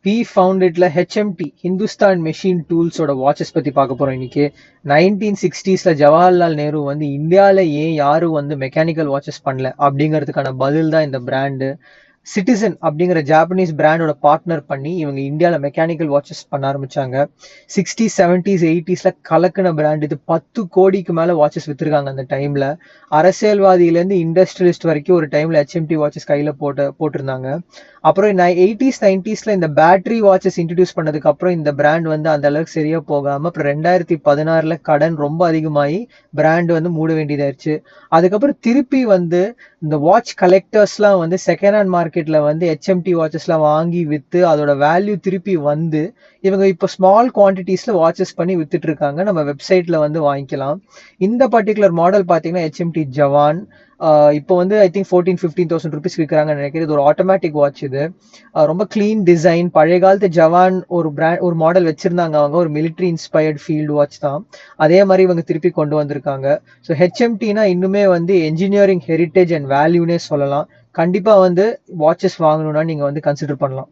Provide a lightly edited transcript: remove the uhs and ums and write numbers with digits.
We found இட்ல HMT Hindustan machine டூல்ஸோட watches பத்தி பார்க்க போறோம் இன்னைக்கு. 1960s ஜவஹர்லால் நேரு வந்து இந்தியாவில் ஏன் யாரும் வந்து மெக்கானிக்கல் வாட்சஸ் பண்ணல அப்படிங்கிறதுக்கான பதில் தான் இந்த பிராண்டு. சிட்டிசன் அப்படிங்கிற ஜாப்பனீஸ் பிராண்டோட பார்ட்னர் பண்ணி இவங்க இந்தியாவில் மெக்கானிக்கல் வாட்சஸ் பண்ண ஆரம்பிச்சாங்க. 60s 70s 80s கலக்கின பிராண்ட் இது. 10 கோடிக்கு மேல வாட்சஸ் வித்துருக்காங்க அந்த டைம்ல. அரசியல்வாதியிலேருந்து இண்டஸ்ட்ரியலிஸ்ட் வரைக்கும் ஒரு டைம்ல ஹெச்எம்டி வாட்சஸ் கையில போட்டிருந்தாங்க. அப்புறம் 80s 90s இந்த பேட்டரி வாட்சஸ் இன்ட்ரடியூஸ் பண்ணதுக்கு அப்புறம் இந்த பிராண்ட் வந்து அந்த அளவுக்கு சரியா போகாம அப்புறம் 2016 கடன் ரொம்ப அதிகமாகி பிராண்ட் வந்து மூட வேண்டியதாயிருச்சு. அதுக்கப்புறம் திருப்பி வந்து இந்த வாட்ச் கலெக்டர்ஸ்லாம் வந்து செகண்ட் ஹேண்ட் மார்க்கெட்ல வந்து ஹெச்எம்டி வாட்சஸ்லாம் வாங்கி வித்து அதோட வேல்யூ திருப்பி வந்து இவங்க இப்போ ஸ்மால் குவான்டிட்டிஸ்ல வாட்சஸ் பண்ணி வித்துட்டு இருக்காங்க. நம்ம வெப்சைட்ல வந்து வாங்கிக்கலாம். இந்த பர்டிகுலர் மாடல் பார்த்தீங்கன்னா ஹெச்எம்டி ஜவான். இப்போ வந்து ஐ திங்க் 14,000-15,000 ருபீஸ் விற்கிறாங்கன்னு நினைக்கிறேன். இது ஒரு ஆட்டோமேட்டிக் வாட்ச். இது ரொம்ப கிளீன் டிசைன். பழைய காலத்து ஜவான் ஒரு மாடல் வச்சிருந்தாங்க. அவங்க ஒரு மிலிட்ரி இன்ஸ்பயர்ட் ஃபீல்டு வாட்ச் தான். அதே மாதிரி இவங்க திருப்பி கொண்டு வந்திருக்காங்க. ஸோ ஹெச்எம்டினா இன்னுமே வந்து என்ஜினியரிங் ஹெரிட்டேஜ் அண்ட் வேல்யூனே சொல்லலாம். கண்டிப்பா வந்து வாட்சஸ் வாங்கணும்னா நீங்க வந்து கன்சிடர் பண்ணலாம்.